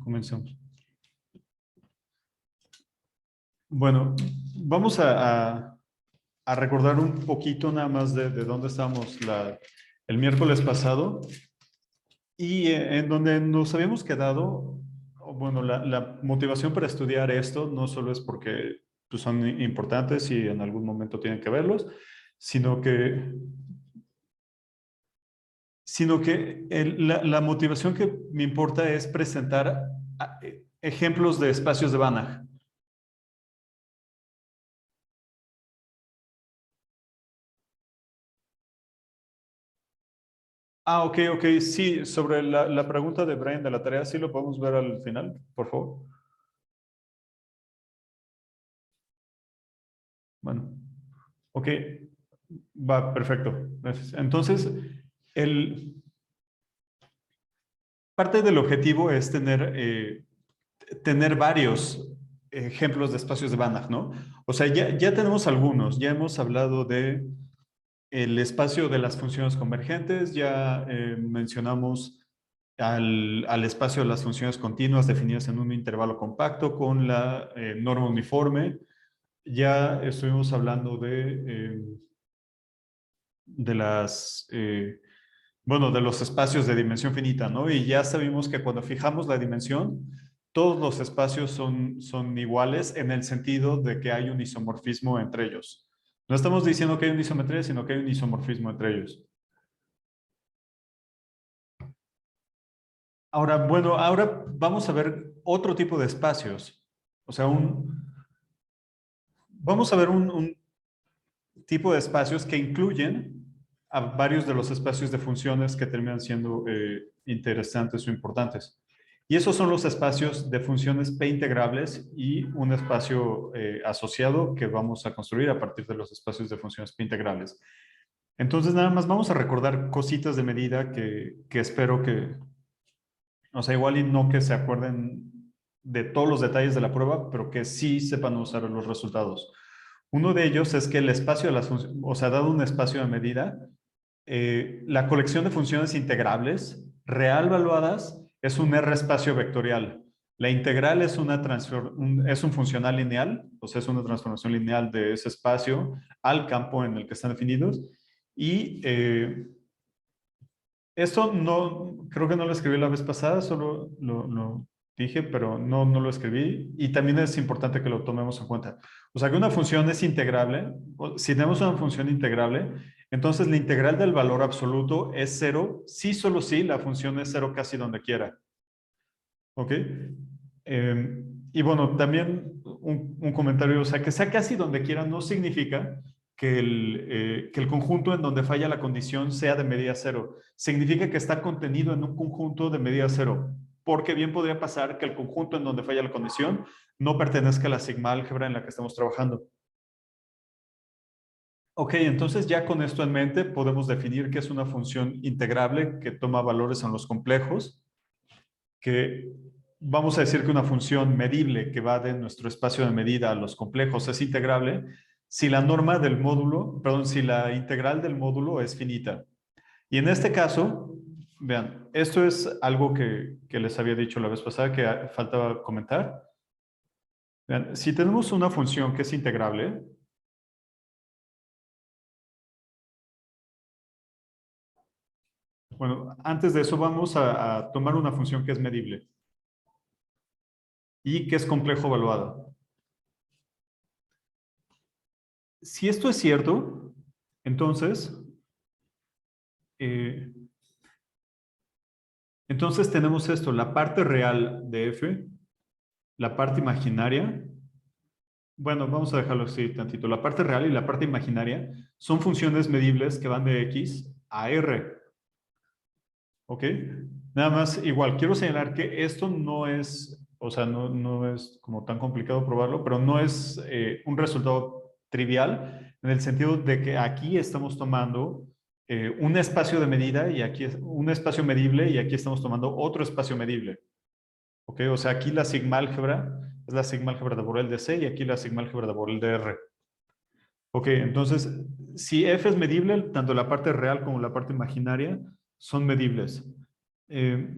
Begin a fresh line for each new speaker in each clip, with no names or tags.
Comencemos. Bueno, vamos a recordar un poquito nada más de dónde estábamos el miércoles pasado y en donde nos habíamos quedado. Bueno, la motivación para estudiar esto no solo es porque pues, son importantes y en algún momento tienen que verlos, sino que la motivación que me importa es presentar ejemplos de espacios de Banach. Ah, ok, ok. Sí, sobre la pregunta de Brian de la tarea, sí lo podemos ver al final, por favor. Bueno, ok. Va, perfecto. Gracias. Entonces, el, parte del objetivo es tener varios ejemplos de espacios de Banach, ¿no? O sea, ya tenemos algunos. Ya hemos hablado de el espacio de las funciones convergentes, ya mencionamos al espacio de las funciones continuas definidas en un intervalo compacto con la norma uniforme. Ya estuvimos hablando de bueno, de los espacios de dimensión finita, ¿no? Y ya sabemos que cuando fijamos la dimensión, todos los espacios son iguales en el sentido de que hay un isomorfismo entre ellos. No estamos diciendo que hay una isometría, sino que hay un isomorfismo entre ellos. Ahora, bueno, ahora vamos a ver otro tipo de espacios. O sea, vamos a ver un tipo de espacios que incluyen a varios de los espacios de funciones que terminan siendo interesantes o importantes. Y esos son los espacios de funciones P integrables y un espacio asociado que vamos a construir a partir de los espacios de funciones P integrables. Entonces, nada más vamos a recordar cositas de medida que espero que, o sea, igual y no que se acuerden de todos los detalles de la prueba, pero que sí sepan usar los resultados. Uno de ellos es que el espacio de las funciones, o sea, dado un espacio de medida, la colección de funciones integrables real valuadas es un R espacio vectorial. La integral es es un funcional lineal, o sea, es una transformación lineal de ese espacio al campo en el que están definidos. Y esto no, creo que no lo escribí la vez pasada, solo lo dije, pero no lo escribí. Y también es importante que lo tomemos en cuenta. O sea, que una función es integrable. Si tenemos una función integrable, entonces la integral del valor absoluto es cero, sí, solo sí, la función es cero casi donde quiera. ¿Ok? Y bueno, también un comentario, o sea, que sea casi donde quiera no significa que el conjunto en donde falla la condición sea de medida cero. Significa que está contenido en un conjunto de medida cero, porque bien podría pasar que el conjunto en donde falla la condición no pertenezca a la sigma álgebra en la que estamos trabajando. Ok, entonces ya con esto en mente podemos definir que es una función integrable que toma valores en los complejos, que vamos a decir que una función medible que va de nuestro espacio de medida a los complejos es integrable si la norma del módulo, perdón, si la integral del módulo es finita. Y en este caso, vean, esto es algo que les había dicho la vez pasada que faltaba comentar. Vean, si tenemos una función que es integrable, bueno, antes de eso vamos a tomar una función que es medible y que es complejo evaluada. Si esto es cierto, entonces eh, entonces tenemos esto, la parte real de f, la parte imaginaria. Bueno, vamos a dejarlo así tantito. La parte real y la parte imaginaria son funciones medibles que van de x a r. ¿Ok? Nada más, igual, quiero señalar que esto no es, o sea, no es como tan complicado probarlo, pero no es un resultado trivial en el sentido de que aquí estamos tomando un espacio de medida y aquí es un espacio medible y aquí estamos tomando otro espacio medible. ¿Ok? O sea, aquí la sigma álgebra es la sigma álgebra de Borel de C y aquí la sigma álgebra de Borel de R. Ok, entonces, si F es medible, tanto la parte real como la parte imaginaria son medibles. Eh,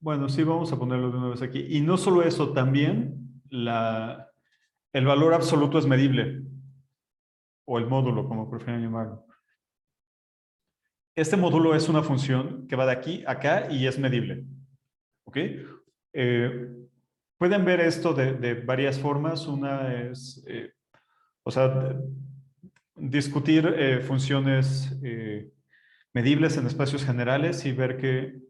Bueno, sí, vamos a ponerlo de una vez aquí. Y no solo eso, también el valor absoluto es medible, o el módulo, como prefieren llamarlo. Este módulo es una función que va de aquí a acá y es medible. ¿Ok? Eh, pueden ver esto de varias formas. Una es, o sea, discutir funciones medibles en espacios generales y ver que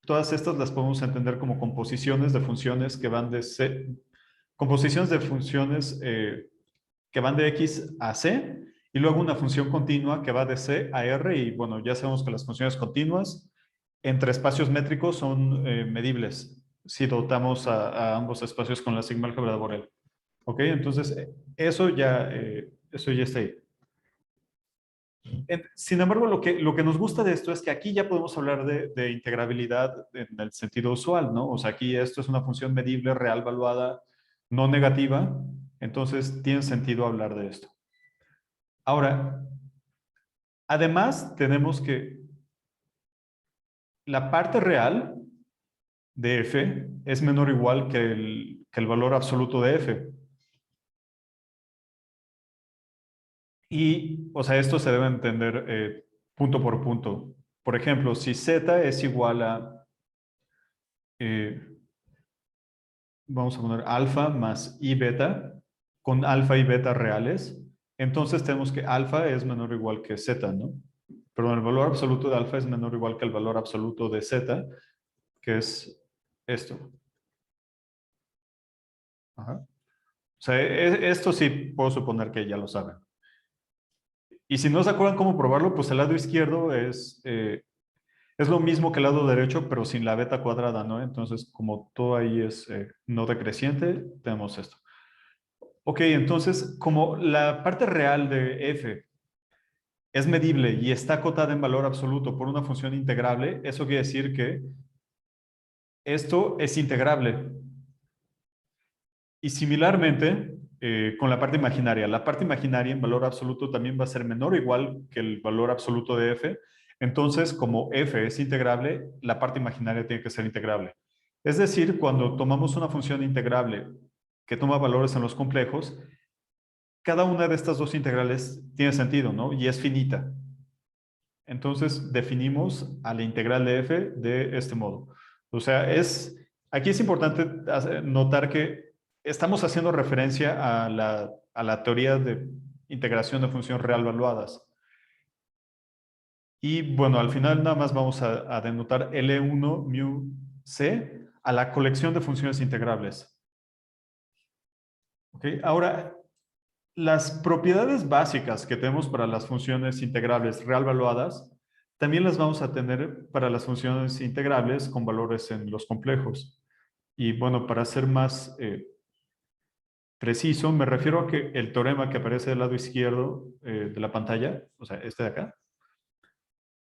todas estas las podemos entender como composiciones de funciones que van de C, composiciones de funciones que van de X a C, y luego una función continua que va de C a R, y bueno, ya sabemos que las funciones continuas entre espacios métricos son medibles si dotamos a ambos espacios con la sigma álgebra de Borel. ¿Ok? Entonces, eso ya está ahí. Sin embargo, lo que nos gusta de esto es que aquí ya podemos hablar de integrabilidad en el sentido usual, ¿no? O sea, aquí esto es una función medible, real, valuada, no negativa, entonces tiene sentido hablar de esto. Ahora, además, tenemos que la parte real de f es menor o igual que el valor absoluto de f. Y, o sea, esto se debe entender punto por punto. Por ejemplo, si z es igual a, eh, vamos a poner alfa más i beta, con alfa y beta reales, entonces tenemos que alfa es menor o igual que z, ¿no? Perdón, el valor absoluto de alfa es menor o igual que el valor absoluto de z, que es esto. Ajá. O sea, esto sí puedo suponer que ya lo saben. Y si no se acuerdan cómo probarlo, pues el lado izquierdo es lo mismo que el lado derecho, pero sin la beta cuadrada, ¿no? Entonces, como todo ahí es no decreciente, tenemos esto. Ok, entonces, como la parte real de f es medible y está acotada en valor absoluto por una función integrable, eso quiere decir que esto es integrable. Y similarmente, con la parte imaginaria en valor absoluto también va a ser menor o igual que el valor absoluto de f. Entonces, como f es integrable, la parte imaginaria tiene que ser integrable. Es decir, cuando tomamos una función integrable que toma valores en los complejos, cada una de estas dos integrales tiene sentido, ¿no? Y es finita. Entonces, definimos a la integral de f de este modo. O sea, aquí es importante notar que estamos haciendo referencia a la teoría de integración de funciones real valuadas. Y bueno, al final nada más vamos a denotar L1 mu c a la colección de funciones integrables. ¿Ok? Ahora, las propiedades básicas que tenemos para las funciones integrables real valuadas, también las vamos a tener para las funciones integrables con valores en los complejos. Y bueno, para ser más preciso, me refiero a que el teorema que aparece del lado izquierdo de la pantalla, o sea, este de acá,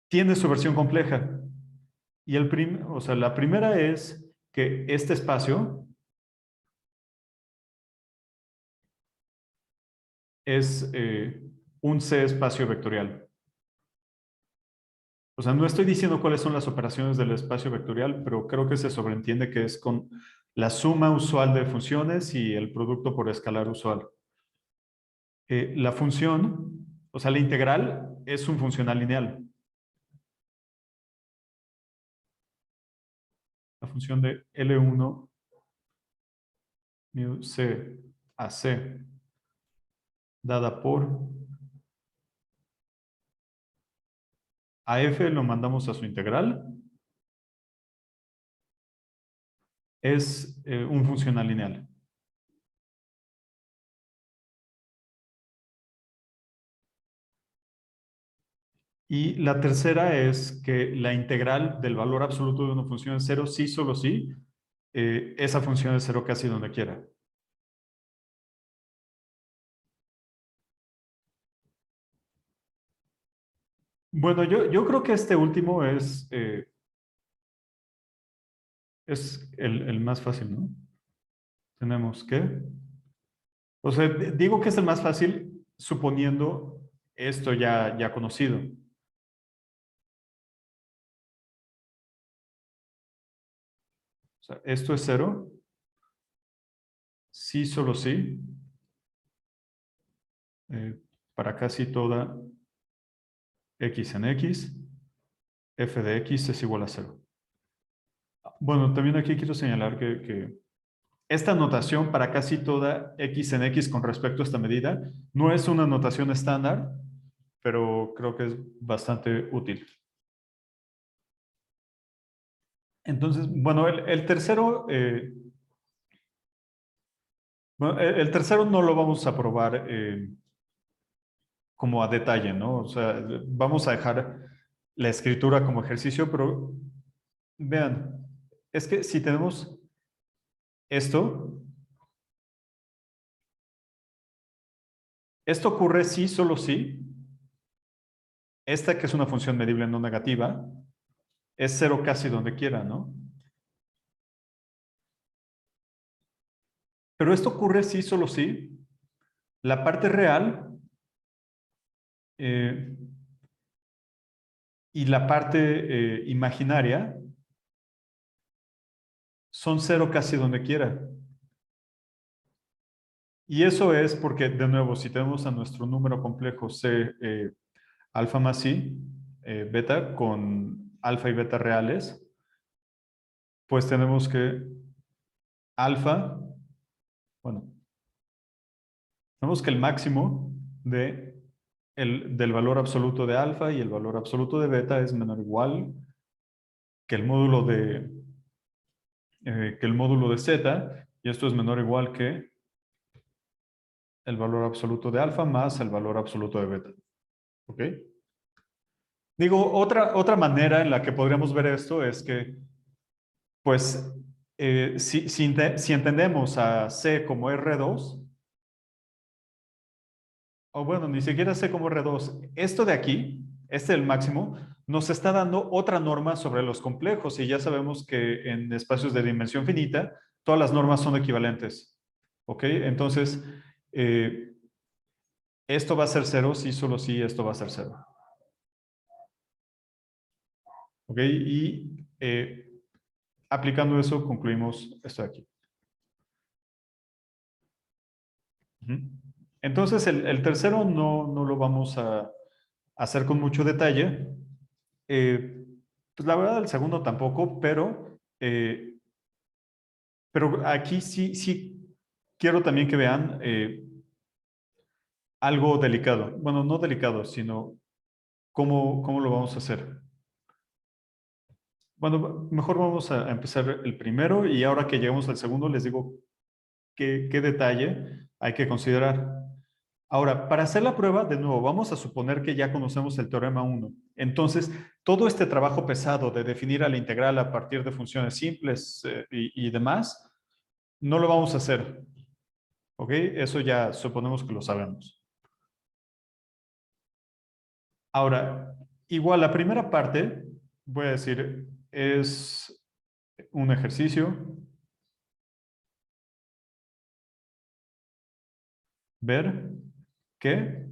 tiene su versión compleja. Y o sea, la primera es que este espacio es un C espacio vectorial. O sea, no estoy diciendo cuáles son las operaciones del espacio vectorial, pero creo que se sobreentiende que es con la suma usual de funciones y el producto por escalar usual. La función, o sea, la integral es un funcional lineal. La función de L1 mu C a C dada por a F lo mandamos a su integral, es un funcional lineal. Y la tercera es que la integral del valor absoluto de una función es cero, sí, solo sí, esa función es cero casi donde quiera. Bueno, yo creo que este último es el más fácil, ¿no? Tenemos que, o sea, digo que es el más fácil suponiendo esto ya conocido. sea, esto es 0. Sí, solo sí. Para casi toda x en x, f de x es igual a 0. Bueno, también aquí quiero señalar que esta notación para casi toda x en x con respecto a esta medida no es una notación estándar, pero creo que es bastante útil. Entonces, bueno, el tercero, bueno, el tercero no lo vamos a probar como a detalle, ¿no? O sea, vamos a dejar la escritura como ejercicio, pero vean, es que si tenemos esto ocurre sí, solo sí. Esta que es una función medible no negativa, es 0 casi donde quiera, ¿no? Pero esto ocurre sí, solo sí. La parte real eh, y la parte imaginaria son 0 casi donde quiera. Y eso es porque, de nuevo, si tenemos a nuestro número complejo C alfa más I, beta, con alfa y beta reales, pues tenemos que alfa, bueno, tenemos que el máximo del valor absoluto de alfa y el valor absoluto de beta es menor o igual que el módulo de z, y esto es menor o igual que el valor absoluto de alfa más el valor absoluto de beta. ¿Ok? Digo, otra manera en la que podríamos ver esto es que, pues, si entendemos a C como R2, o bueno, ni siquiera C como R2, esto de aquí, este el máximo, nos está dando otra norma sobre los complejos, y ya sabemos que en espacios de dimensión finita, todas las normas son equivalentes. ¿Ok? Entonces, esto va a ser 0, sí, solo sí, esto va a ser 0. ¿Ok? Y aplicando eso, concluimos esto de aquí. Ujú. Entonces, el tercero no lo vamos a hacer con mucho detalle. Pues la verdad, el segundo tampoco, pero aquí sí quiero también que vean algo delicado. Bueno, no delicado, sino cómo lo vamos a hacer. Bueno, mejor vamos a empezar el primero, y ahora que llegamos al segundo les digo qué detalle hay que considerar. Ahora, para hacer la prueba, de nuevo, vamos a suponer que ya conocemos el teorema 1. Entonces, todo este trabajo pesado de definir a la integral a partir de funciones simples y demás, no lo vamos a hacer. ¿Ok? Eso ya suponemos que lo sabemos. Ahora, igual la primera parte, voy a decir, es un ejercicio. Ver que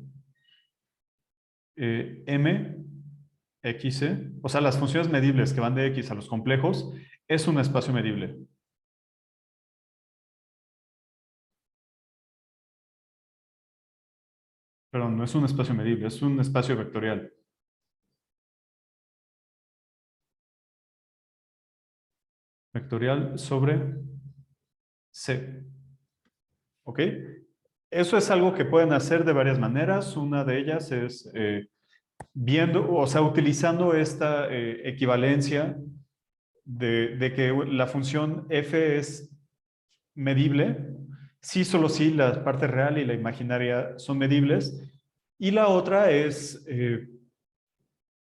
m, x, o sea, las funciones medibles que van de x a los complejos, es un espacio medible. Perdón, no es un espacio medible, es un espacio vectorial. Vectorial sobre C. ¿Ok? Eso es algo que pueden hacer de varias maneras. Una de ellas es viendo, o sea, utilizando esta equivalencia de que la función f es medible, sí, solo sí, la parte real y la imaginaria son medibles. Y la otra es,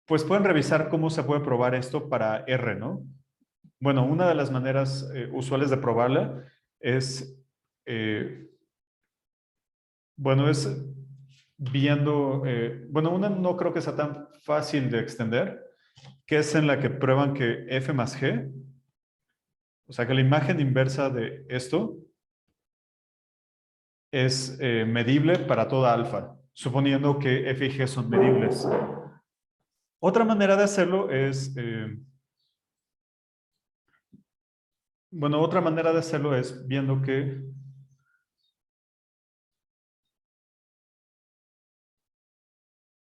pues pueden revisar cómo se puede probar esto para R, ¿no? Bueno, una de las maneras usuales de probarla es, eh, bueno, es viendo, bueno, una no creo que sea tan fácil de extender, que es en la que prueban que F más G, o sea que la imagen inversa de esto es medible para toda alfa, suponiendo que F y G son medibles. Otra manera de hacerlo es Bueno, otra manera de hacerlo es viendo que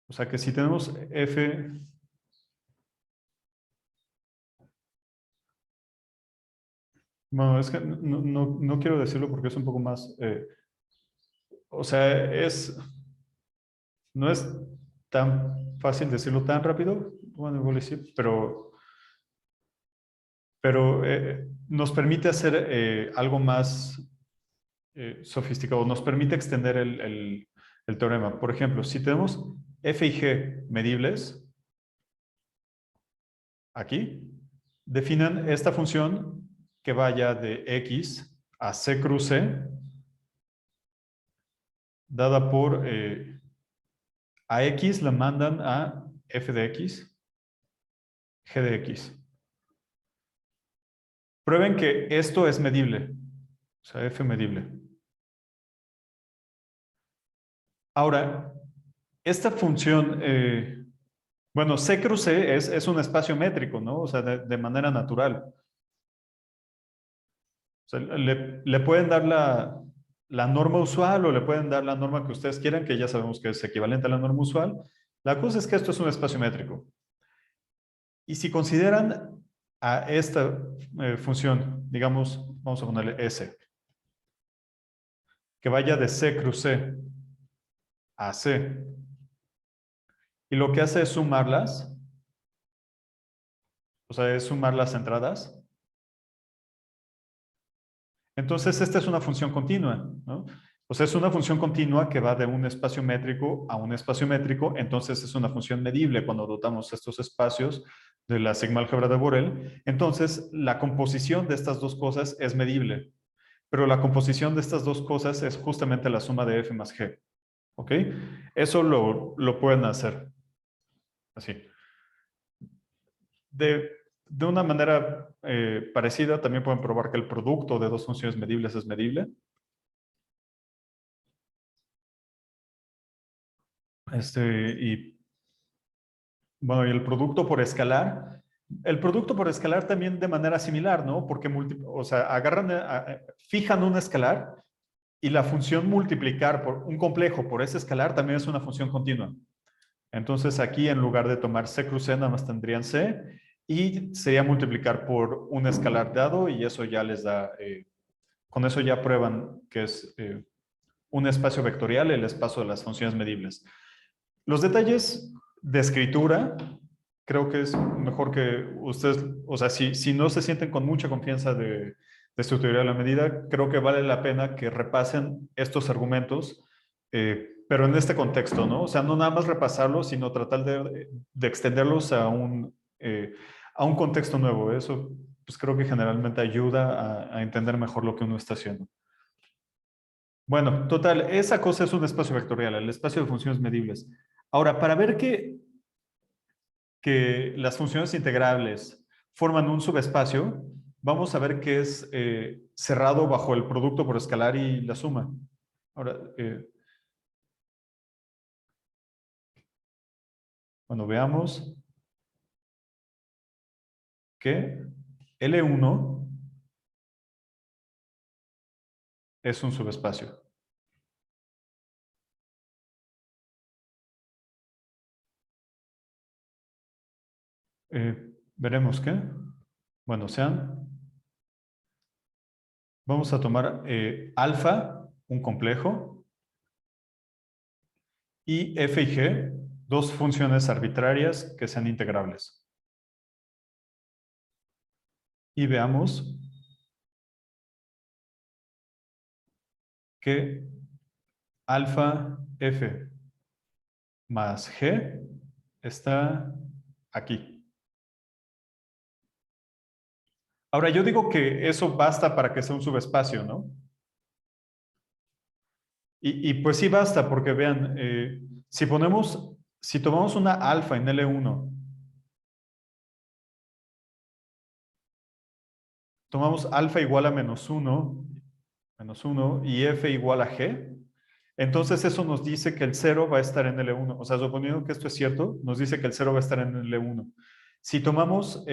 o sea que si tenemos f, bueno, es que no quiero decirlo porque es un poco más, o sea, no es tan fácil decirlo tan rápido, bueno, igual y sí, pero nos permite hacer algo más sofisticado, nos permite extender el teorema. Por ejemplo, si tenemos f y g medibles, aquí, definan esta función que vaya de x a c cruz c, dada por a x la mandan a f de x, g de x. Prueben que esto es medible, o sea, f medible. Ahora, esta función, bueno, C cruz C es un espacio métrico, ¿no? O sea, de manera natural. O sea, le pueden dar la norma usual o le pueden dar la norma que ustedes quieran, que ya sabemos que es equivalente a la norma usual. La cosa es que esto es un espacio métrico. Y si consideran a esta función, digamos, vamos a ponerle S, que vaya de C cruz C a C, y lo que hace es sumarlas, o sea, es sumar las entradas, entonces esta es una función continua, ¿no? O sea, es una función continua que va de un espacio métrico a un espacio métrico, entonces es una función medible cuando dotamos estos espacios de la sigma álgebra de Borel. Entonces, la composición de estas dos cosas es medible, pero la composición de estas dos cosas es justamente la suma de f más g, ¿ok? Eso lo pueden hacer así. De una manera parecida, también pueden probar que el producto de dos funciones medibles es medible. Y bueno, y el producto por escalar también de manera similar, ¿no? Porque, o sea, agarran, fijan un escalar y la función multiplicar por un complejo por ese escalar también es una función continua. Entonces aquí en lugar de tomar C cruz C, nada más tendrían C y sería multiplicar por un escalar dado y eso ya les da, con eso ya prueban que es un espacio vectorial, el espacio de las funciones medibles. Los detalles de escritura, creo que es mejor que ustedes, o sea, si no se sienten con mucha confianza de su teoría de la medida, creo que vale la pena que repasen estos argumentos, pero en este contexto, ¿no? O sea, no nada más repasarlos, sino tratar de extenderlos a un contexto nuevo. Eso, pues creo que generalmente ayuda a entender mejor lo que uno está haciendo. Bueno, total, esa cosa es un espacio vectorial, el espacio de funciones medibles. Ahora, para ver que las funciones integrables forman un subespacio, vamos a ver que es cerrado bajo el producto por escalar y la suma. Ahora, bueno, veamos que L1 es un subespacio. Veremos qué. Bueno, vamos a tomar alfa, un complejo, y f y g, dos funciones arbitrarias que sean integrables. Y veamos que alfa f más g está aquí. Ahora, yo digo que eso basta para que sea un subespacio, ¿no? Y pues sí basta, porque vean, si tomamos una alfa en L1, tomamos alfa igual a menos 1 y f igual a g, entonces eso nos dice que el 0 va a estar en L1. O sea, suponiendo que esto es cierto, nos dice que el 0 va a estar en L1. Si tomamos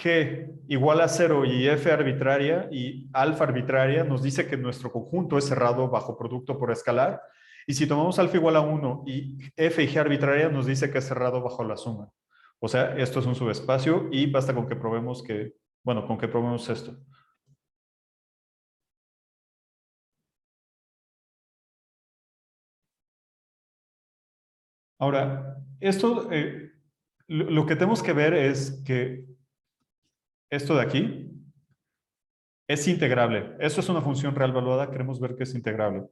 G igual a 0 y F arbitraria y alfa arbitraria nos dice que nuestro conjunto es cerrado bajo producto por escalar. Y si tomamos alfa igual a 1 y F y G arbitraria nos dice que es cerrado bajo la suma. O sea, esto es un subespacio y basta con que probemos que, bueno, con que probemos esto. Ahora, esto, lo que tenemos que ver es que esto de aquí es integrable. Eso es una función real valuada, queremos ver que es integrable.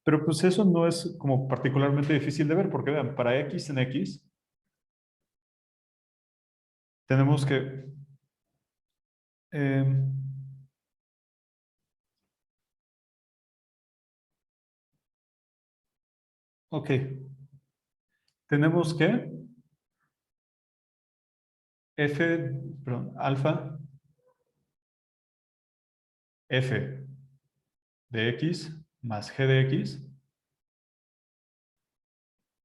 Pero pues eso no es como particularmente difícil de ver, porque vean, para x en x, tenemos que... eh, ok, tenemos que f, perdón, alfa f de x más g de x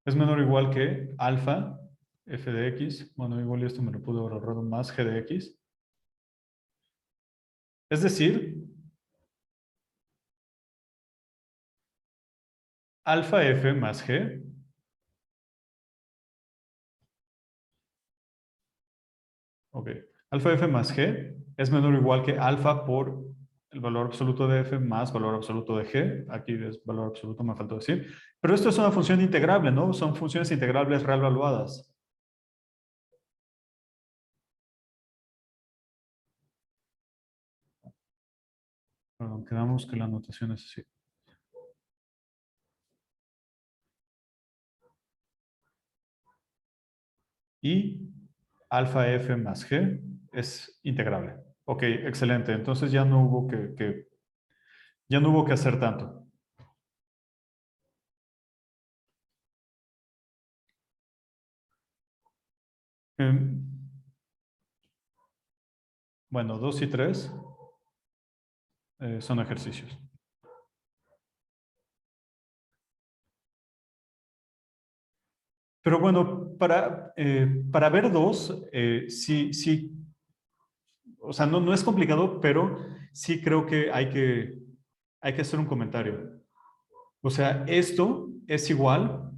es menor o igual que alfa f de x, bueno, igual esto me lo puedo haber ahorrado, más g de x. Es decir, alfa f más g, ok, alfa f más g es menor o igual que alfa por el valor absoluto de f más valor absoluto de g. Aquí es valor absoluto, me faltó decir. Pero esto es una función integrable, ¿no? Son funciones integrables real valuadas. Perdón, quedamos que la notación es así. Y alfa f más g es integrable. Ok, excelente. Entonces ya no hubo ya no hubo que hacer tanto. Em, bueno, 2 y 3 son ejercicios. Pero bueno, para ver dos, sí, sí, o sea, no es complicado, pero sí creo que hay que hacer un comentario. O sea, esto es igual,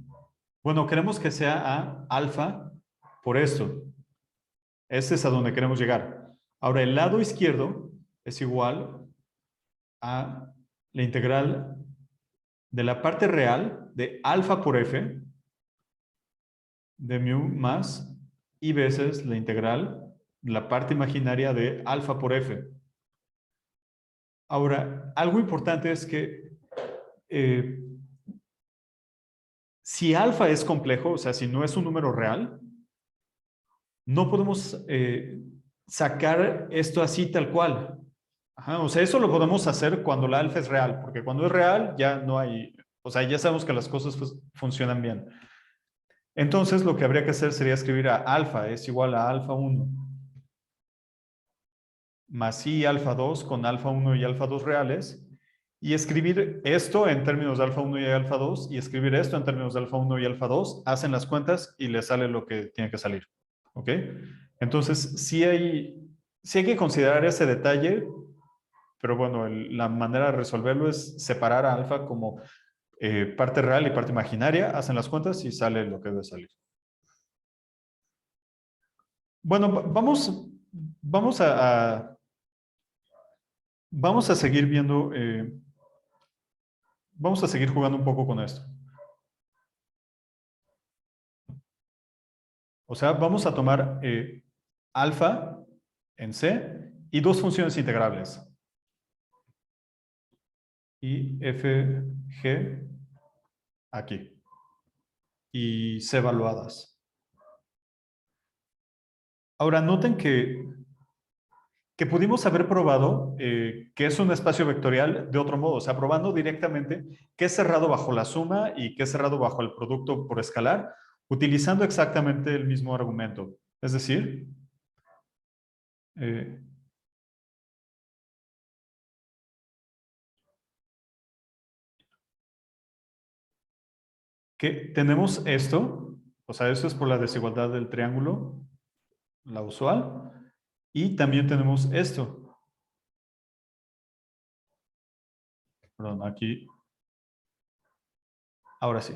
bueno, queremos que sea a alfa por esto. Este es a donde queremos llegar. Ahora, el lado izquierdo es igual a la integral de la parte real de alfa por f de mu más y veces la integral, la parte imaginaria de alfa por f. Ahora, algo importante es que eh, si alfa es complejo, o sea, si no es un número real, no podemos sacar esto así tal cual. Ajá, o sea, eso lo podemos hacer cuando la alfa es real, porque cuando es real ya no hay, o sea, ya sabemos que las cosas funcionan bien. Entonces, lo que habría que hacer sería escribir a alfa es igual a alfa 1 más i alfa 2 con alfa 1 y alfa 2 reales, y escribir esto en términos de alfa 1 y alfa 2, y escribir esto en términos de alfa 1 y alfa 2, hacen las cuentas y le sale lo que tiene que salir. ¿Ok? Entonces, sí hay que considerar ese detalle, pero bueno, la manera de resolverlo es separar a alfa como parte real y parte imaginaria, hacen las cuentas y sale lo que debe salir. Bueno, vamos vamos a seguir viendo, vamos a seguir jugando un poco con esto. O sea, vamos a tomar alfa en C y dos funciones integrables. Y f, g aquí. Y C evaluadas. Ahora, noten que pudimos haber probado que es un espacio vectorial de otro modo, o sea, probando directamente que es cerrado bajo la suma y que es cerrado bajo el producto por escalar, utilizando exactamente el mismo argumento. Es decir, eh, que tenemos esto, o sea, eso es por la desigualdad del triángulo, la usual. Y también tenemos esto. Perdón, aquí. Ahora sí.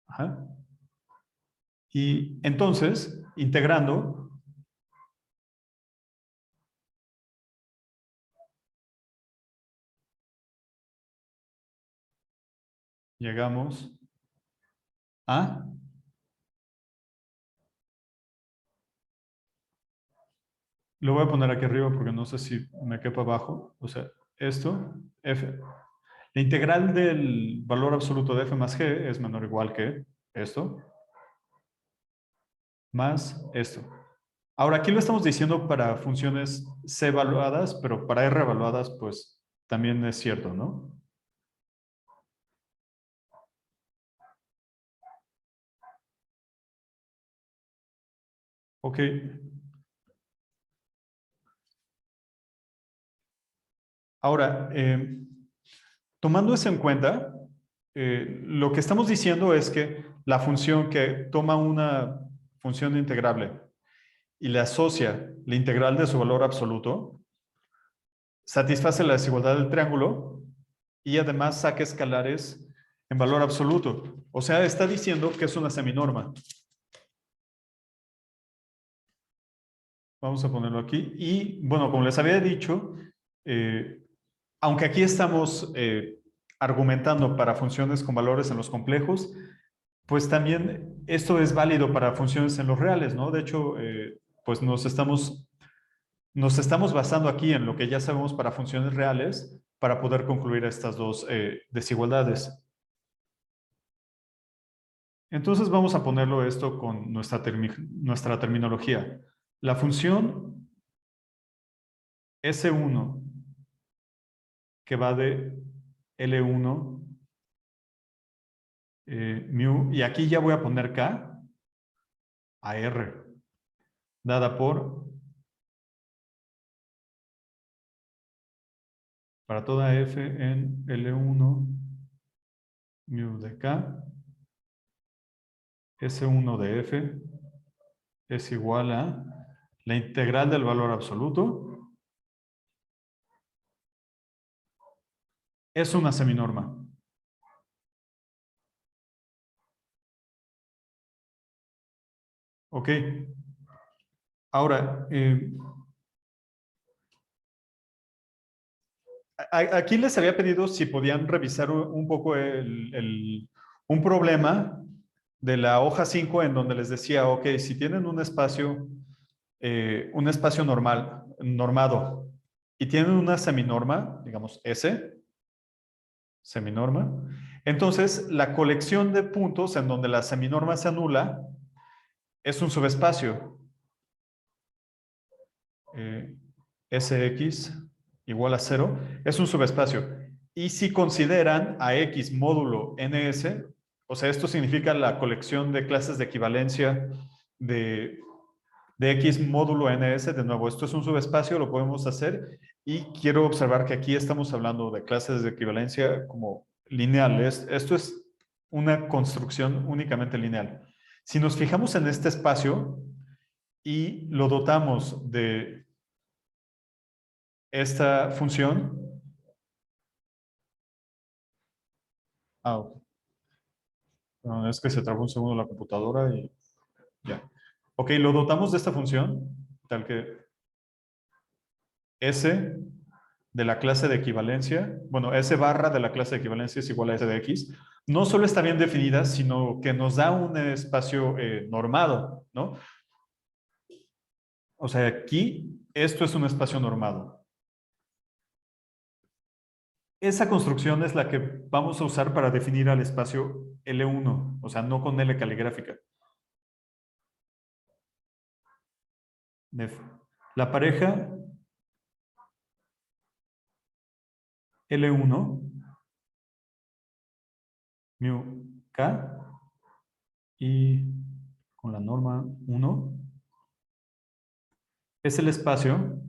Ajá. Y entonces, integrando, llegamos a... Lo voy a poner aquí arriba porque no sé si me quepa abajo. O sea, esto, f. La integral del valor absoluto de f más g es menor o igual que esto, más esto. Ahora, aquí lo estamos diciendo para funciones c evaluadas, pero para r evaluadas, pues también es cierto, ¿no? Ok. Ahora, tomando eso en cuenta, lo que estamos diciendo es que la función que toma una función integrable y le asocia la integral de su valor absoluto, satisface la desigualdad del triángulo y además saca escalares en valor absoluto. O sea, está diciendo que es una seminorma. Vamos a ponerlo aquí. Y bueno, como les había dicho, eh, aunque aquí estamos argumentando para funciones con valores en los complejos, pues también esto es válido para funciones en los reales, ¿no? De hecho, pues nos estamos basando aquí en lo que ya sabemos para funciones reales para poder concluir estas dos desigualdades. Entonces vamos a ponerlo esto con nuestra terminología. La función S1 que va de L1 mu, y aquí ya voy a poner K a R, dada por, para toda F en L1 mu de K, S1 de F es igual a la integral del valor absoluto, es una seminorma. Ok. Ahora, aquí les había pedido si podían revisar un poco un problema de la hoja 5 en donde les decía, ok, si tienen un espacio normal, normado, y tienen una seminorma, digamos S, seminorma, entonces la colección de puntos en donde la seminorma se anula es un subespacio. eh, Sx igual a 0, es un subespacio. Y si consideran a X módulo ns, o sea, esto significa la colección de clases de equivalencia de, de X módulo ns, de nuevo, esto es un subespacio, lo podemos hacer, y quiero observar que aquí estamos hablando de clases de equivalencia como lineales. Esto es una construcción únicamente lineal. Si nos fijamos en este espacio y lo dotamos de esta función. Ah, no, es que se trabó un segundo la computadora y ya. Ok, lo dotamos de esta función, tal que S de la clase de equivalencia, bueno, S barra de la clase de equivalencia es igual a S de X, no solo está bien definida, sino que nos da un espacio normado, ¿no? O sea, aquí esto es un espacio normado. Esa construcción es la que vamos a usar para definir al espacio L1, o sea, no con L caligráfica. La pareja L1 mu K y con la norma 1 es el espacio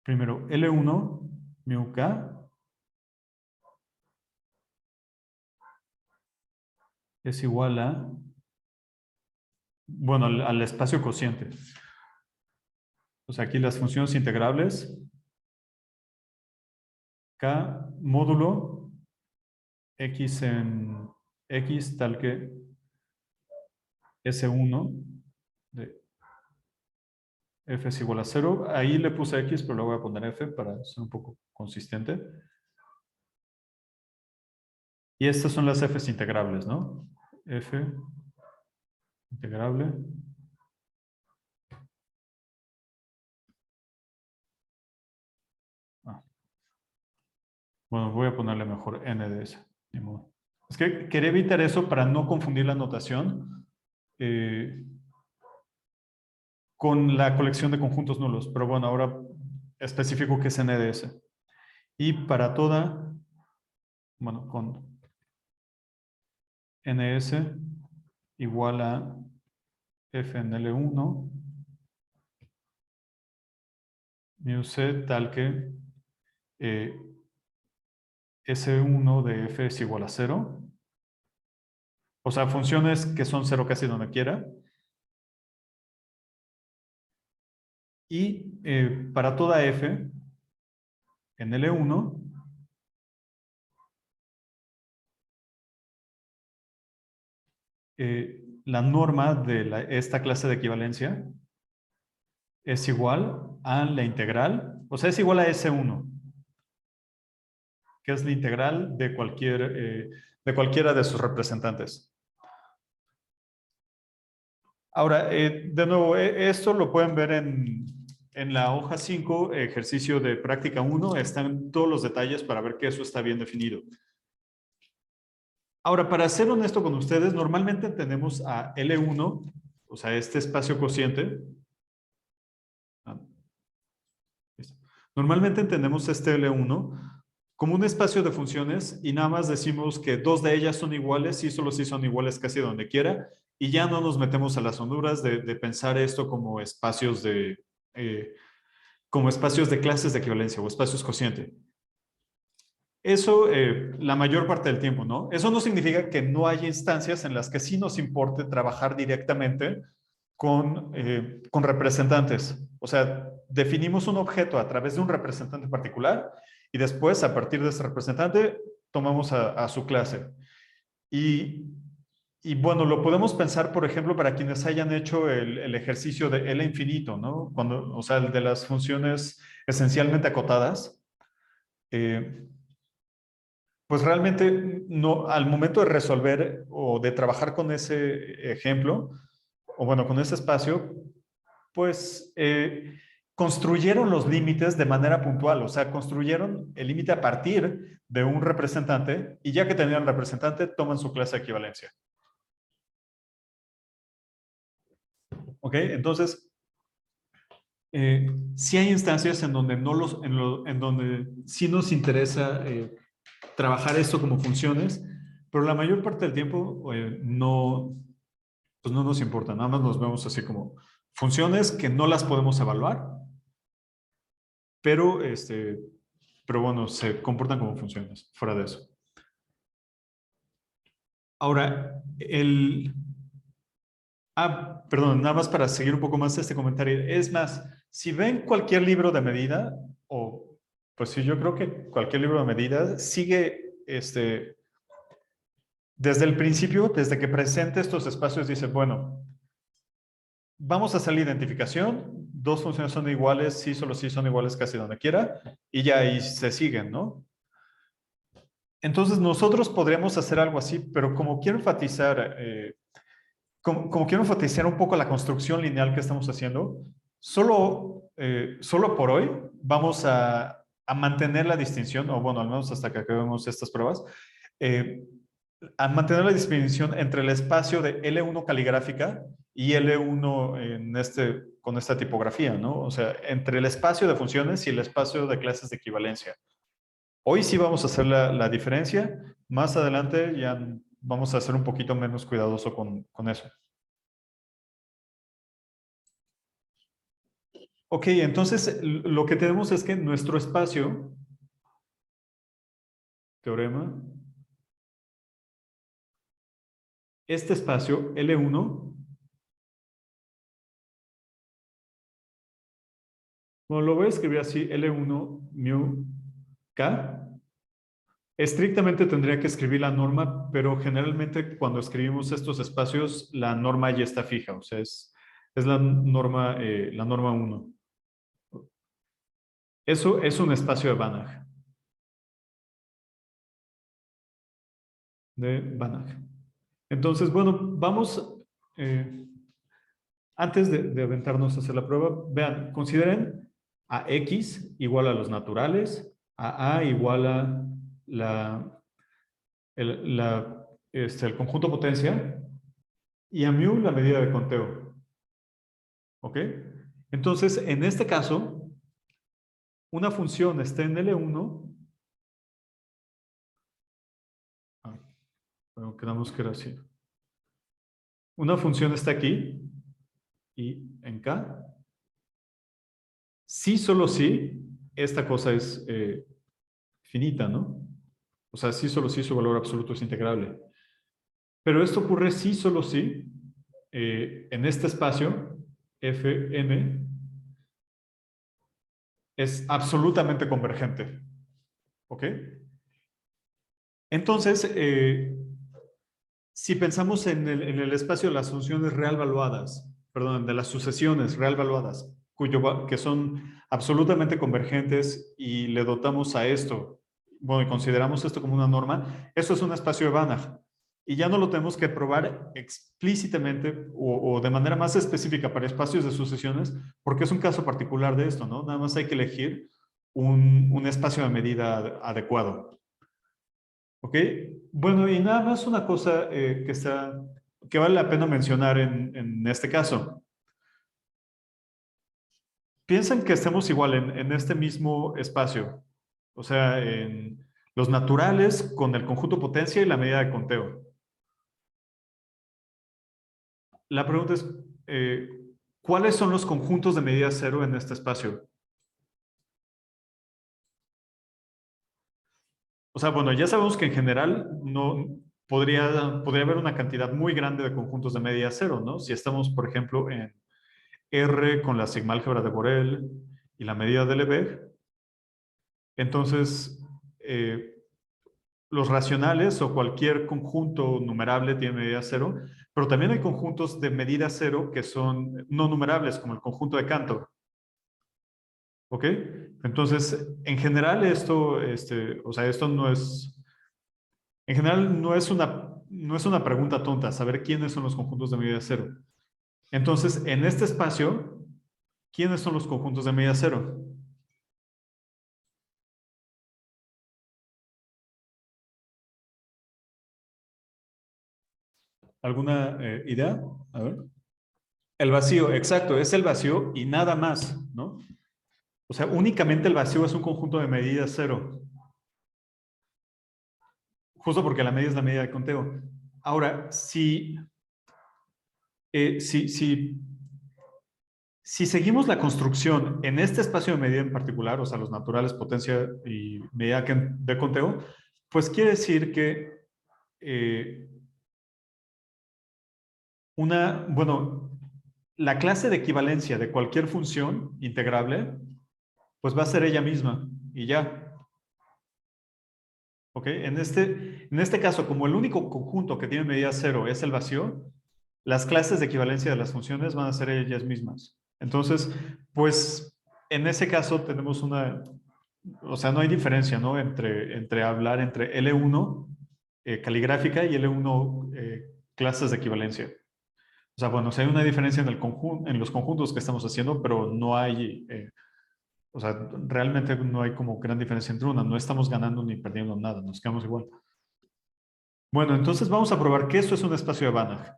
primero L1 mu K es igual a, bueno, al espacio cociente. O sea, aquí las funciones integrables, K módulo X en X tal que S1 de F es igual a 0. Ahí le puse X, pero le voy a poner F para ser un poco consistente. Y estas son las Fs integrables, ¿no? F integrable. Ah, bueno, voy a ponerle mejor N de esa. Es que quería evitar eso para no confundir la notación con la colección de conjuntos nulos. Pero bueno, ahora especifico que es N de ese. Y para toda, bueno, con NS igual a F en L1 mu C tal que S1 de F es igual a 0. O sea, funciones que son 0 casi donde quiera. Y para toda F en L1 la norma de esta clase de equivalencia es igual a la integral, o sea, es igual a S1, que es la integral de cualquiera de sus representantes. Ahora, de nuevo, esto lo pueden ver en la hoja 5, ejercicio de práctica 1, están todos los detalles para ver que eso está bien definido. Ahora, para ser honesto con ustedes, normalmente tenemos a L1, o sea, este espacio cociente. Normalmente entendemos este L1 como un espacio de funciones y nada más decimos que dos de ellas son iguales y solo si son iguales casi donde quiera y ya no nos metemos a las honduras de pensar esto como espacios de clases de equivalencia o espacios cociente. Eso la mayor parte del tiempo, ¿no? Eso no significa que no haya instancias en las que sí nos importe trabajar directamente con representantes. O sea, definimos un objeto a través de un representante particular y después, a partir de ese representante, tomamos a su clase. Y, y bueno, lo podemos pensar, por ejemplo, para quienes hayan hecho el ejercicio de L infinito, ¿no? O sea, el de las funciones esencialmente acotadas. Pues realmente no, al momento de resolver o de trabajar con ese ejemplo, o bueno, con ese espacio, pues construyeron los límites de manera puntual, o sea, construyeron el límite a partir de un representante y ya que tenían representante, toman su clase de equivalencia. ¿Ok? Entonces, sí hay instancias en donde, en donde sí nos interesa trabajar esto como funciones, pero la mayor parte del tiempo no, pues no nos importa, nada más nos vemos así como funciones que no las podemos evaluar, pero, pero bueno, se comportan como funciones, fuera de eso. Ahora, perdón, nada más para seguir un poco más este comentario. Es más, si ven cualquier libro de medida, o pues sí, yo creo que cualquier libro de medida sigue, desde el principio, desde que presenta estos espacios, dice, bueno, vamos a hacer la identificación, dos funciones son iguales, sí, solo sí son iguales casi donde quiera, y ya ahí se siguen, ¿no? Entonces nosotros podríamos hacer algo así, pero como quiero enfatizar, como quiero enfatizar un poco la construcción lineal que estamos haciendo, solo por hoy vamos a mantener la distinción, o bueno, al menos hasta que acabemos estas pruebas, eh, a mantener la distinción entre el espacio de L1 caligráfica y L1 con esta tipografía, ¿no? O sea, entre el espacio de funciones y el espacio de clases de equivalencia. Hoy sí vamos a hacer la diferencia, más adelante ya vamos a ser un poquito menos cuidadoso con eso. Ok, entonces lo que tenemos es que nuestro espacio, teorema, este espacio L1, bueno, lo voy a escribir así, L1 mu K. Estrictamente tendría que escribir la norma, pero generalmente cuando escribimos estos espacios, la norma ya está fija, o sea, es la norma 1. Eso es un espacio de Banach. Entonces, bueno, vamos, antes de aventarnos a hacer la prueba, vean, consideren a X igual a los naturales, a igual a el conjunto potencia y a mu la medida de conteo. ¿Ok? Entonces, en este caso, una función está en L1. Bueno, quedamos que era así. Una función está aquí y en K. Sí, solo sí, esta cosa es finita, ¿no? O sea, sí, solo sí, su valor absoluto es integrable. Pero esto ocurre sí, solo sí, en este espacio, Fn es absolutamente convergente. ¿Ok? Entonces, si pensamos en el espacio de las funciones real valuadas, perdón, de las sucesiones real valuadas, que son absolutamente convergentes y le dotamos a esto, bueno, y consideramos esto como una norma, eso es un espacio de Banach. Y ya no lo tenemos que probar explícitamente o de manera más específica para espacios de sucesiones, porque es un caso particular de esto, ¿no? Nada más hay que elegir un espacio de medida adecuado. ¿Ok? Bueno, y nada más una cosa que vale la pena mencionar en este caso. Piensen que estemos igual en este mismo espacio, o sea, en los naturales con el conjunto potencia y la medida de conteo. La pregunta es, ¿cuáles son los conjuntos de medida cero en este espacio? O sea, bueno, ya sabemos que en general no podría haber una cantidad muy grande de conjuntos de medida cero, ¿no? Si estamos, por ejemplo, en R con la sigma-álgebra de Borel y la medida de Lebesgue, entonces los racionales o cualquier conjunto numerable tiene medida cero, pero también hay conjuntos de medida cero que son no numerables, como el conjunto de Cantor. ¿Ok? Entonces, en general o sea, esto no es, en general no es una pregunta tonta, saber quiénes son los conjuntos de medida cero. Entonces, en este espacio, ¿quiénes son los conjuntos de medida cero? ¿Alguna idea? A ver. El vacío, exacto, es el vacío y nada más, ¿no? O sea, únicamente el vacío es un conjunto de medida cero, justo porque la medida es la medida de conteo. Ahora, eh, si, si, si seguimos la construcción en este espacio de medida en particular, o sea, los naturales, potencia y medida de conteo, pues quiere decir que eh, bueno, la clase de equivalencia de cualquier función integrable, pues va a ser ella misma y ya. ¿Ok? En este caso, como el único conjunto que tiene medida cero es el vacío, las clases de equivalencia de las funciones van a ser ellas mismas. Entonces, pues, en ese caso tenemos o sea, no hay diferencia, ¿no? Entre hablar entre L1 caligráfica y L1 clases de equivalencia. O sea, bueno, sí hay una diferencia en los conjuntos que estamos haciendo, pero no hay, o sea, realmente no hay como gran diferencia entre una. No estamos ganando ni perdiendo nada, nos quedamos igual. Bueno, entonces vamos a probar que esto es un espacio de Banach.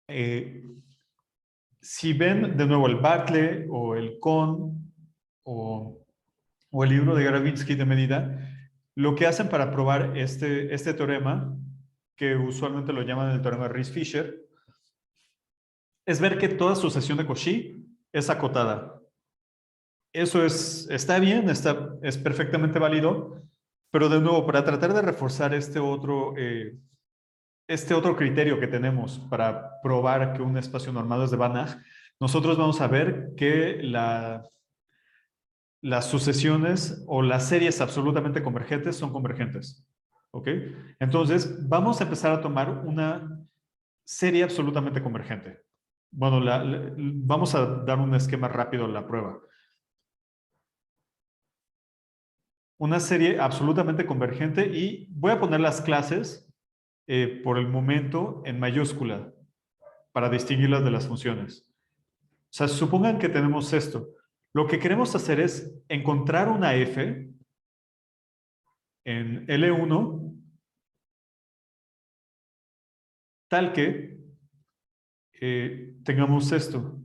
Eh, si ven de nuevo el Bartlett o el Kohn o, o el libro de Gravinsky de medida, lo que hacen para probar este teorema, que usualmente lo llaman el teorema de Riesz-Fischer, es ver que toda sucesión de Cauchy es acotada. Eso está bien, es perfectamente válido, pero de nuevo, para tratar de reforzar este otro criterio que tenemos para probar que un espacio normado es de Banach, nosotros vamos a ver que las sucesiones o las series absolutamente convergentes son convergentes. ¿Ok? Entonces, vamos a empezar a tomar una serie absolutamente convergente. Bueno, vamos a dar un esquema rápido a la prueba. Una serie absolutamente convergente y voy a poner las clases por el momento en mayúscula para distinguirlas de las funciones. O sea, supongan que tenemos esto. Lo que queremos hacer es encontrar una f en L1 tal que tengamos esto.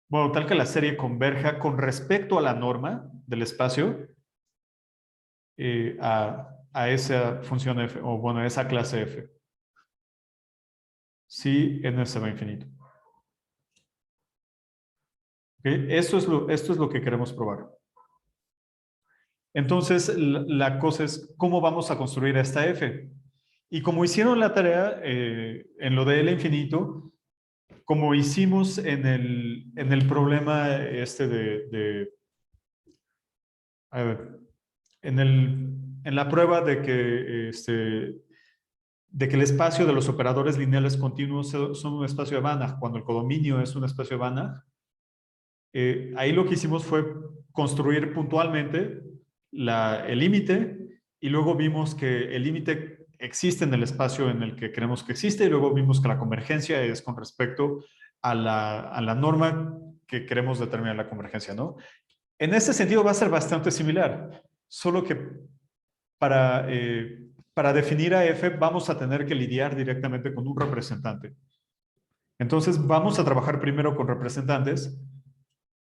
Bueno, tal que la serie converja con respecto a la norma del espacio a esa función f, o bueno, a esa clase f. Si n se va a infinito. ¿Okay? Esto es lo que queremos probar. Entonces, la cosa es, ¿cómo vamos a construir esta f? Y como hicieron la tarea en lo de L infinito, como hicimos en el problema este a ver, en la prueba de que el espacio de los operadores lineales continuos son un espacio de Banach, cuando el codominio es un espacio de Banach, ahí lo que hicimos fue construir puntualmente el límite y luego vimos que el límite existe en el espacio en el que creemos que existe y luego vimos que la convergencia es con respecto a la norma que queremos determinar la convergencia, ¿no? En ese sentido va a ser bastante similar, solo que para definir a f vamos a tener que lidiar directamente con un representante. Entonces vamos a trabajar primero con representantes,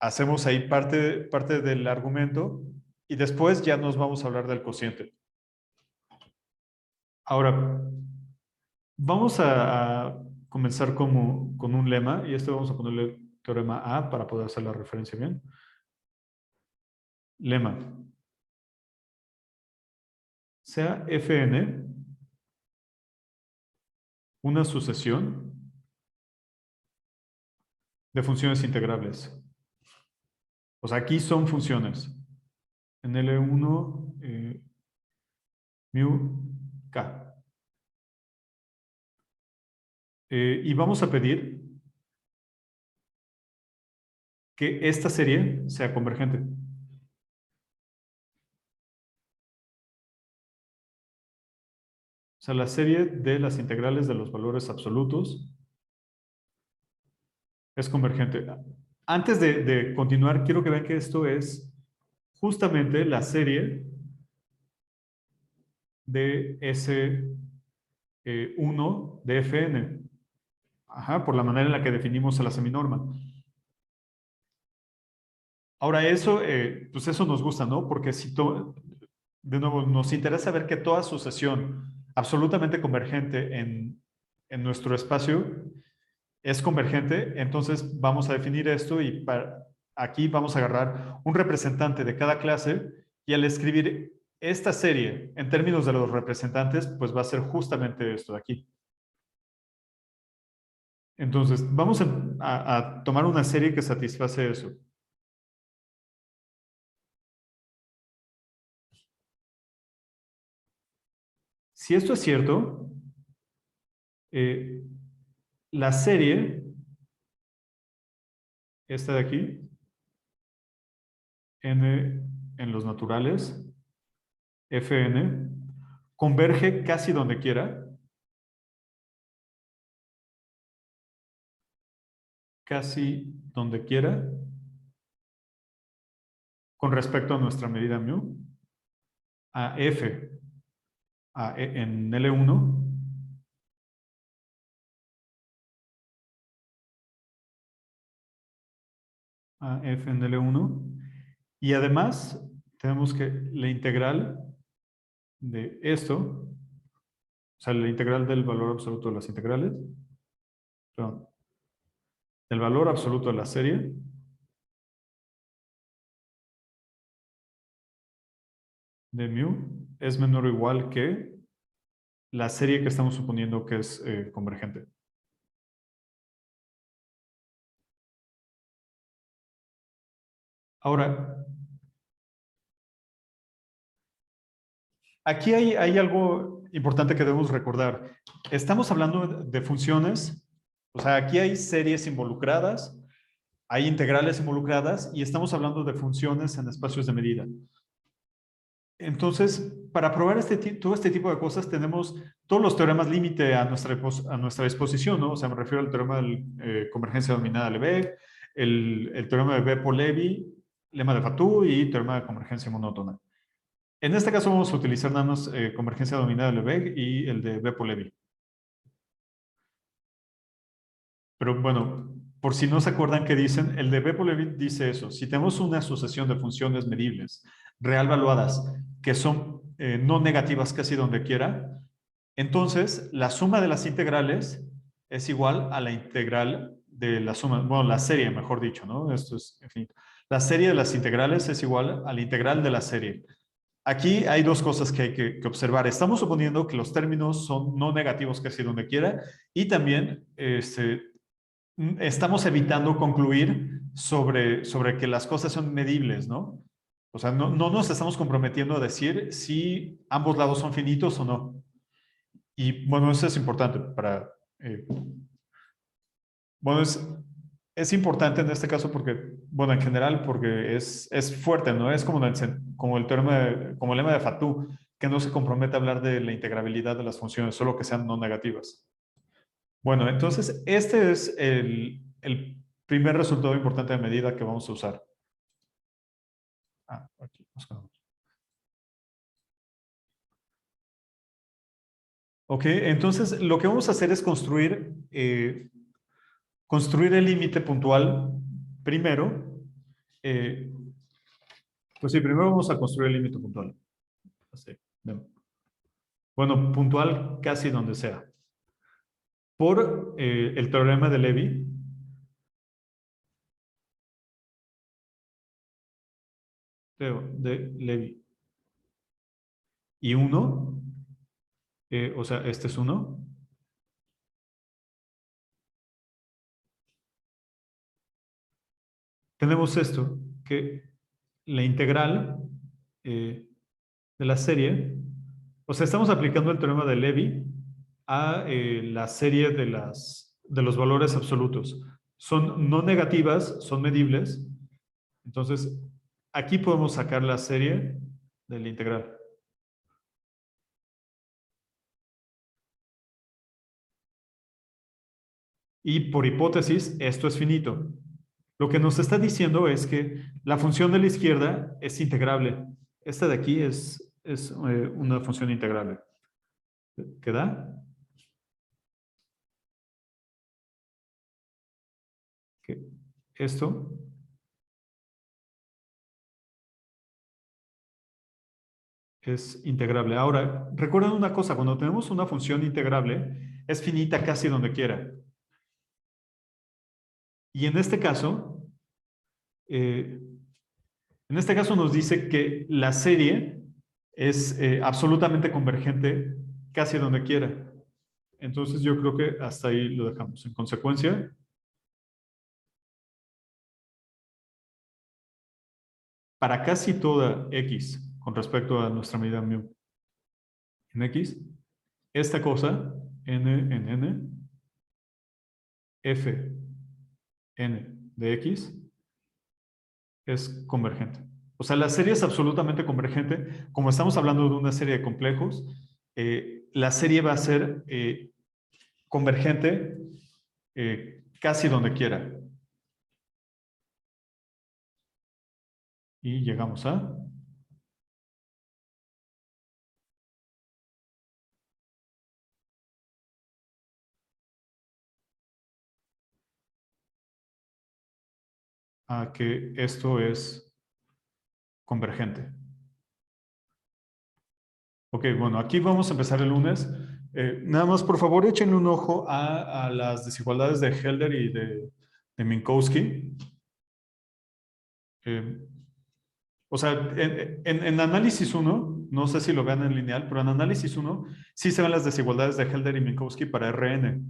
hacemos ahí parte del argumento y después ya nos vamos a hablar del cociente. Ahora, vamos a comenzar con un lema y este vamos a ponerle teorema A para poder hacer la referencia bien. Lema. Sea Fn una sucesión de funciones integrables. O sea, aquí son funciones. En L1, mu, k. Y vamos a pedir que esta serie sea convergente. O sea, la serie de las integrales de los valores absolutos es convergente. Antes de continuar, quiero que vean que esto es justamente la serie de S1 de Fn. Ajá, por la manera en la que definimos a la seminorma. Ahora eso, pues eso nos gusta, ¿no? Porque si de nuevo nos interesa ver que toda sucesión absolutamente convergente en nuestro espacio es convergente, entonces vamos a definir esto y aquí vamos a agarrar un representante de cada clase y al escribir esta serie en términos de los representantes, pues va a ser justamente esto de aquí. Entonces, vamos a tomar una serie que satisface eso. Si esto es cierto, eh, la serie, esta de aquí, n en los naturales, Fn, converge casi donde quiera, con respecto a nuestra medida mu, a f en L1, a f en L1, y además tenemos que la integral de esto, o sea, la integral del valor absoluto de las integrales, perdón, del valor absoluto de la serie, de mu es menor o igual que la serie que estamos suponiendo que es convergente. Ahora, aquí hay algo importante que debemos recordar. Estamos hablando de funciones, o sea, aquí hay series involucradas, hay integrales involucradas y estamos hablando de funciones en espacios de medida. Entonces, para probar todo este tipo de cosas, tenemos todos los teoremas límite a nuestra disposición, ¿no? O sea, me refiero al teorema de convergencia dominada de Lebesgue, el teorema de Bepo-Levi, lema de Fatou y teorema de convergencia monótona. En este caso vamos a utilizar nada más convergencia dominada de Lebesgue y el de Bepo-Levi. Pero bueno, por si no se acuerdan qué dicen, el de Bepo-Levi dice eso. Si tenemos una asociación de funciones medibles, real valuadas, que son no negativas casi donde quiera, entonces la suma de las integrales es igual a la integral de la suma, bueno, la serie, mejor dicho, ¿no? Esto es, en fin, la serie de las integrales es igual a la integral de la serie. Aquí hay dos cosas que hay que observar. Estamos suponiendo que los términos son no negativos casi donde quiera y también estamos evitando concluir sobre que las cosas son medibles, ¿no? O sea, no nos estamos comprometiendo a decir si ambos lados son finitos o no. Y bueno, eso es importante para... bueno, es importante en este caso porque, bueno, en general porque es fuerte, ¿no? Es como el como el lema de Fatou, que no se compromete a hablar de la integrabilidad de las funciones, solo que sean no negativas. Bueno, entonces este es el primer resultado importante de medida que vamos a usar. Ah, aquí nos quedamos. Ok, entonces lo que vamos a hacer es construir el límite puntual primero. eh, pues sí, primero vamos a construir el límite puntual. Así, bueno, puntual casi donde sea. Por el teorema de Levi. De Levi. Y 1, o sea, este es 1. Tenemos esto, que la integral de la serie, o sea, estamos aplicando el teorema de Levi a la serie de los valores absolutos. Son no negativas, son medibles. Entonces, aquí podemos sacar la serie de la integral. Y por hipótesis, esto es finito. Lo que nos está diciendo es que la función de la izquierda es integrable. Esta de aquí es una función integrable. ¿Queda? Que esto es integrable. Ahora, recuerden una cosa, cuando tenemos una función integrable, es finita casi donde quiera. Y eh, en este caso nos dice que la serie es absolutamente convergente casi donde quiera. Entonces yo creo que hasta ahí lo dejamos. En consecuencia, para casi toda x con respecto a nuestra medida mu en x, esta cosa, n en n, f n de x, es convergente. O sea, la serie es absolutamente convergente. Como estamos hablando de una serie de complejos, la serie va a ser convergente casi donde quiera. Y llegamos a que esto es convergente. Ok, bueno, aquí vamos a empezar el lunes. Nada más, por favor, échenle un ojo a las desigualdades de Helder y de Minkowski. O sea, en análisis 1, no sé si lo vean en lineal, pero en análisis 1 sí se ven las desigualdades de Helder y Minkowski para Rn.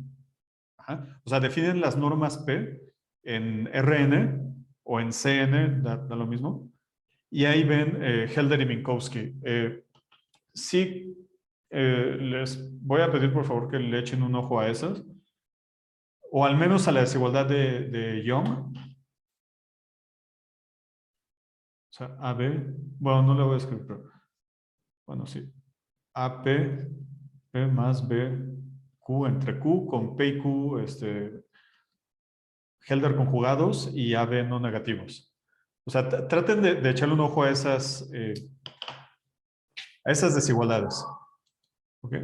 Ajá. O sea, definen las normas P en Rn o en Cn, da lo mismo. Y ahí ven Helder y Minkowski. Sí, les voy a pedir por favor que le echen un ojo a esas, o al menos a la desigualdad de Young. O sea, AB, bueno, no le voy a escribir, pero bueno, sí. AP, P más B, Q entre Q con P y Q, Helder conjugados y AB no negativos. O sea, traten de echarle un ojo a esas desigualdades. ¿Ok?